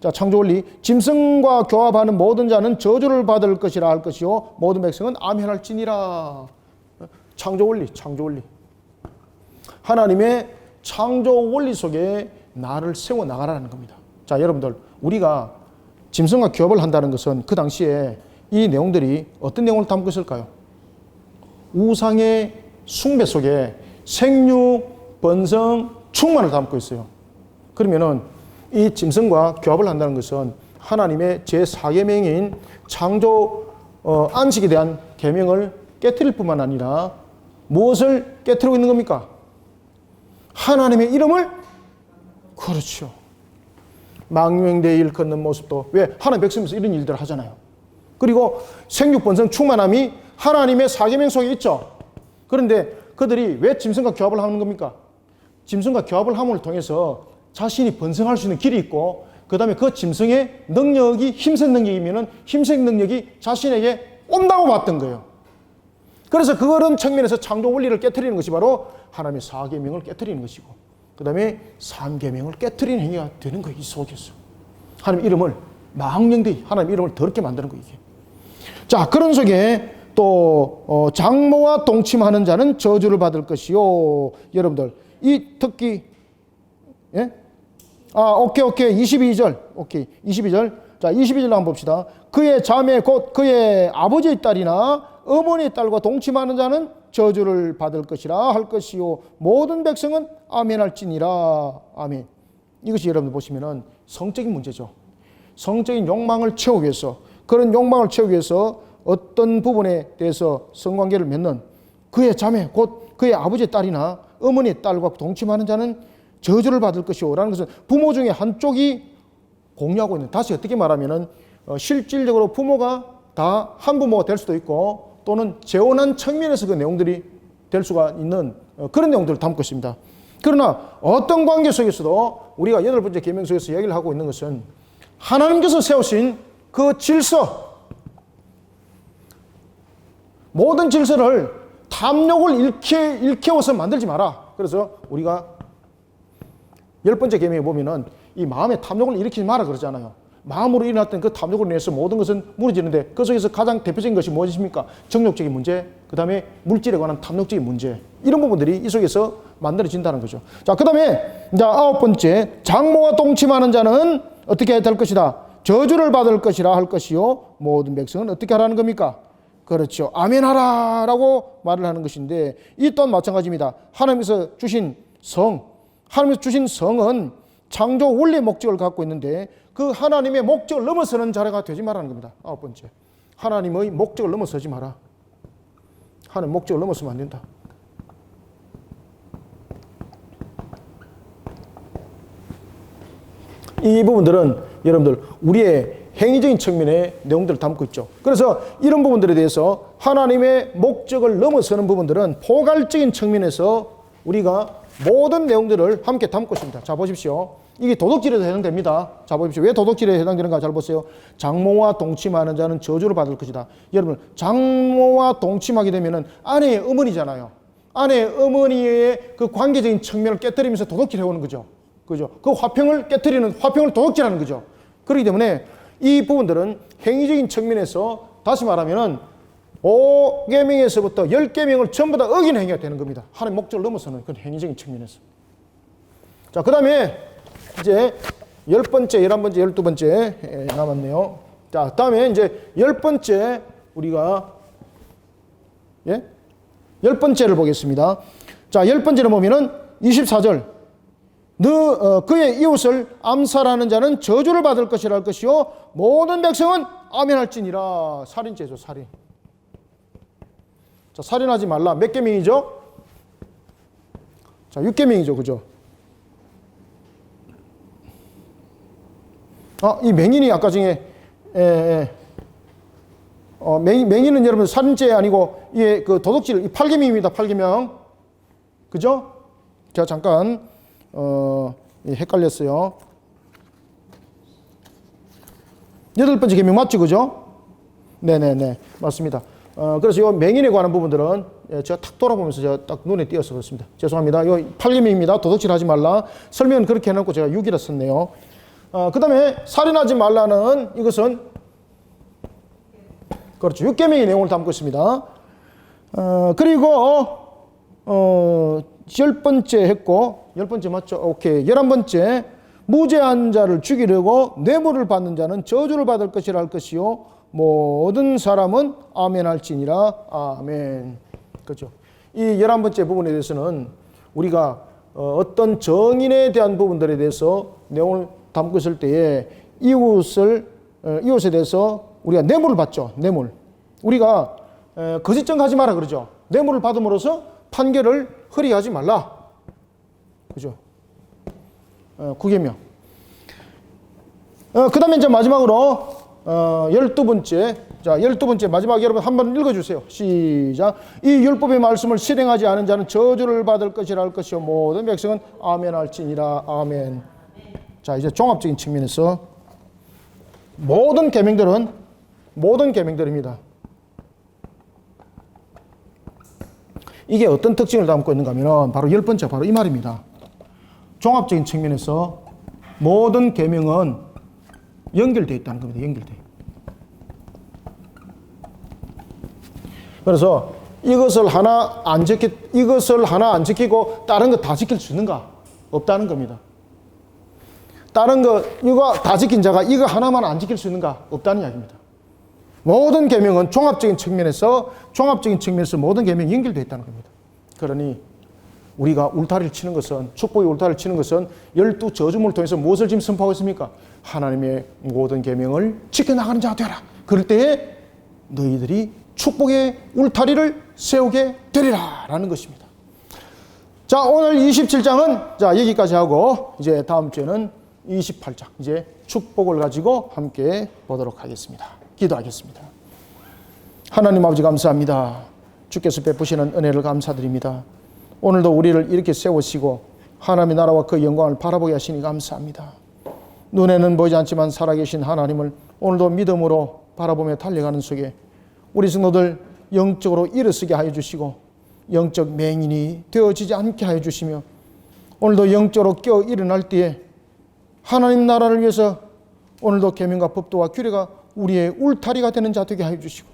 자, 창조 원리. 짐승과 교합하는 모든 자는 저주를 받을 것이라 할 것이요 모든 백성은 아멘할지니라. 창조 원리, 창조 원리. 하나님의 창조 원리 속에 나를 세워 나가라는 겁니다. 자, 여러분들, 우리가 짐승과 교합을 한다는 것은 그 당시에 이 내용들이 어떤 내용을 담고 있을까요? 우상의 숭배 속에 생육, 번성, 충만을 담고 있어요. 그러면은 이 짐승과 교합을 한다는 것은 하나님의 제4계명인 창조 안식에 대한 계명을 깨트릴 뿐만 아니라 무엇을 깨트리고 있는 겁니까? 하나님의 이름을, 그렇죠. 망명대에 일컫는 모습도, 왜? 하나님 백성에서 이런 일들을 하잖아요. 그리고 생육, 번성, 충만함이 하나님의 사계명 속에 있죠. 그런데 그들이 왜 짐승과 교합을 하는 겁니까? 짐승과 교합을 함을 통해서 자신이 번성할 수 있는 길이 있고, 그 다음에 그 짐승의 능력이 힘센 능력이면은 힘센 능력이 자신에게 온다고 봤던 거예요. 그래서 그런 측면에서 창조 원리를 깨트리는 것이 바로 하나님의 4계명을 깨트리는 것이고, 그 다음에 3계명을 깨트리는 행위가 되는 거예요. 이 속에서 하나님 이름을 망령되이, 하나님 이름을 더럽게 만드는 거예요. 이게. 자, 그런 속에 또 장모와 동침하는 자는 저주를 받을 것이요. 여러분들, 이 특기, 예? 오케이. 22절. 오케이. 22절. 자, 22절 한번 봅시다. 그의 자매 곧 그의 아버지의 딸이나 어머니의 딸과 동침하는 자는 저주를 받을 것이라 할 것이요 모든 백성은 아멘할지니라. 아멘. 이것이 여러분들 보시면은 성적인 문제죠. 성적인 욕망을 채우기 위해서, 그런 욕망을 채우기 위해서 어떤 부분에 대해서 성관계를 맺는 그의 자매 곧 그의 아버지의 딸이나 어머니의 딸과 동침하는 자는 저주를 받을 것이요 라는 것은 부모 중에 한쪽이 공유하고 있는, 다시 어떻게 말하면은 실질적으로 부모가 다 한부모가 될 수도 있고, 또는 재혼한 측면에서 그 내용들이 될 수가 있는 그런 내용들을 담고 있습니다. 그러나 어떤 관계 속에서도 우리가 8번째 계명 속에서 이야기를 하고 있는 것은 하나님께서 세우신 그 질서, 모든 질서를 탐욕을 일깨워서 만들지 마라. 그래서 우리가 10번째 계명에 보면은 이 마음의 탐욕을 일으키지 마라 그러잖아요. 마음으로 일어났던 그 탐욕으로 인해서 모든 것은 무너지는데, 그 속에서 가장 대표적인 것이 무엇입니까? 정욕적인 문제, 그 다음에 물질에 관한 탐욕적인 문제, 이런 부분들이 이 속에서 만들어진다는 거죠. 자, 그 다음에 이제 9번째, 장모와 동침하는 자는 어떻게 될 것이다? 저주를 받을 것이라 할 것이요 모든 백성은 어떻게 하라는 겁니까? 그렇죠. 아멘하라 라고 말을 하는 것인데, 이 또한 마찬가지입니다. 하나님께서 주신 하나님께서 주신 성은 창조 원리의 목적을 갖고 있는데, 그 하나님의 목적을 넘어서는 자가 되지 말라는 겁니다. 9번째. 하나님의 목적을 넘어서지 마라. 하나님의 목적을 넘어서면 안 된다. 이 부분들은 여러분들 우리의 행위적인 측면의 내용들을 담고 있죠. 그래서 이런 부분들에 대해서 하나님의 목적을 넘어서는 부분들은 포괄적인 측면에서 우리가 모든 내용들을 함께 담고 있습니다. 자, 보십시오. 이게 도덕질에도 해당됩니다. 자, 보십시오. 왜 도덕질에 해당되는가 잘 보세요. 장모와 동침하는 자는 저주를 받을 것이다. 여러분, 장모와 동침하게 되면은 아내의 어머니잖아요. 아내의 어머니의 그 관계적인 측면을 깨뜨리면서 도덕질 해오는 거죠. 그죠? 그 화평을 깨뜨리는, 화평을 도덕질하는 거죠. 그렇기 때문에 이 부분들은 행위적인 측면에서 다시 말하면은 5계명에서부터 10계명을 전부 다 어기는 행위가 되는 겁니다. 하나님 목적을 넘어서는 그런 행위적인 측면에서. 자, 그 다음에 이제 10번째, 11번째, 12번째 남았네요. 자, 다음에 이제 10번째 우리가 10번째를 보겠습니다. 자, 10번째를 보면은 24절. 그의 이웃을 암살하는 자는 저주를 받을 것이라 할 것이요 모든 백성은 아멘할지니라. 살인죄죠, 살인. 자, 살인하지 말라. 몇 계명이죠? 자, 6계명이죠, 그죠? 이 맹인이 아까 중에 맹인은 여러분 살인죄 아니고 이게 그 도둑질, 이 8계명입니다. 8계명. 그죠? 제가 잠깐 헷갈렸어요. 8번째 계명 맞죠, 그죠? 네네네, 맞습니다. 그래서 이 맹인에 관한 부분들은 제가 탁 돌아보면서 제가 딱 눈에 띄어서 그렇습니다. 죄송합니다. 이 8계명입니다. 도둑질 하지 말라. 설명은 그렇게 해놓고 제가 6이라 썼네요. 그 다음에 살인하지 말라는 이것은 그렇죠. 6계명의 내용을 담고 있습니다. 그리고 10번째 했고 10번째 맞죠? 오케이. 11번째 무죄한 자를 죽이려고 뇌물을 받는 자는 저주를 받을 것이라 할 것이요 모든 사람은 아멘 할지니라. 아멘. 그렇죠. 이 11번째 부분에 대해서는 우리가 어떤 정인에 대한 부분들에 대해서 내용을 담고 있을 때에 이웃에 대해서 우리가 뇌물을 받죠. 뇌물. 우리가 거짓 증거하지 마라 그러죠. 뇌물을 받음으로써 판결을 허리하지 말라. 그죠? 9계명. 그 다음에 이제 마지막으로 12번째. 자, 12번째 마지막 여러분 한번 읽어주세요. 시작. 이 율법의 말씀을 실행하지 않은 자는 저주를 받을 것이라 할 것이요 모든 백성은 아멘 할지니라. 아멘. 자, 이제 종합적인 측면에서 모든 계명들입니다. 이게 어떤 특징을 담고 있는가 하면 바로 10번째 바로 이 말입니다. 종합적인 측면에서 모든 계명은 연결되어 있다는 겁니다. 연결되어. 그래서 이것을 하나 안 지키고 다른 거 다 지킬 수 있는가? 없다는 겁니다. 다른 거 이거 다 지킨 자가 이거 하나만 안 지킬 수 있는가? 없다는 이야기입니다. 모든 계명은 종합적인 측면에서 모든 계명이 연결되어 있다는 겁니다. 그러니 우리가 울타리를 치는 것은, 축복의 울타리를 치는 것은 12저주문을 통해서 무엇을 지금 선포하고 있습니까? 하나님의 모든 계명을 지켜나가는 자가 되라. 그럴 때에 너희들이 축복의 울타리를 세우게 되리라 라는 것입니다. 자, 오늘 27장은 자 여기까지 하고 이제 다음 주에는 28장 이제 축복을 가지고 함께 보도록 하겠습니다. 기도하겠습니다. 하나님 아버지 감사합니다. 주께서 베푸시는 은혜를 감사드립니다. 오늘도 우리를 이렇게 세우시고 하나님의 나라와 그 영광을 바라보게 하시니 감사합니다. 눈에는 보이지 않지만 살아계신 하나님을 오늘도 믿음으로 바라보며 달려가는 속에 우리 성도들 영적으로 일어서게 하여 주시고 영적 맹인이 되어지지 않게 하여 주시며 오늘도 영적으로 깨어 일어날 때에 하나님 나라를 위해서 오늘도 계명과 법도와 규례가 우리의 울타리가 되는 자 되게 하여 주시고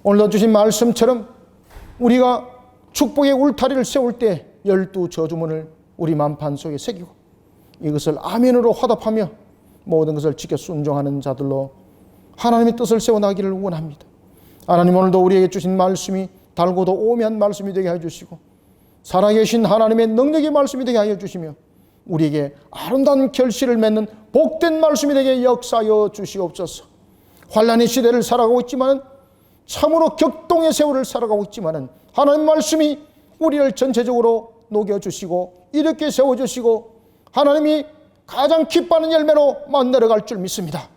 오늘도 주신 말씀처럼 우리가 축복의 울타리를 세울 때 12저주문을 우리 만판 속에 새기고 이것을 아멘으로 화답하며 모든 것을 지켜 순종하는 자들로 하나님의 뜻을 세워나가기를 원합니다. 하나님 오늘도 우리에게 주신 말씀이 달고도 오묘한 말씀이 되게 하여 주시고 살아계신 하나님의 능력의 말씀이 되게 하여 주시며 우리에게 아름다운 결실을 맺는 복된 말씀이 되게 역사하여 주시옵소서. 환난의 시대를 살아가고 있지만 참으로 격동의 세월을 살아가고 있지만 하나님 말씀이 우리를 전체적으로 녹여주시고 이렇게 세워주시고 하나님이 가장 기뻐하는 열매로 만들어갈 줄 믿습니다.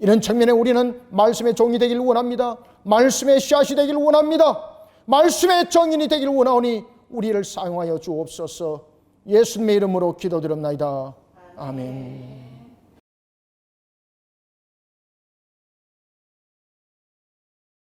이런 측면에 우리는 말씀의 종이 되기를 원합니다. 말씀의 씨앗이 되기를 원합니다. 말씀의 정인이 되기를 원하오니 우리를 사용하여 주옵소서. 예수님의 이름으로 기도드립나이다. 아멘.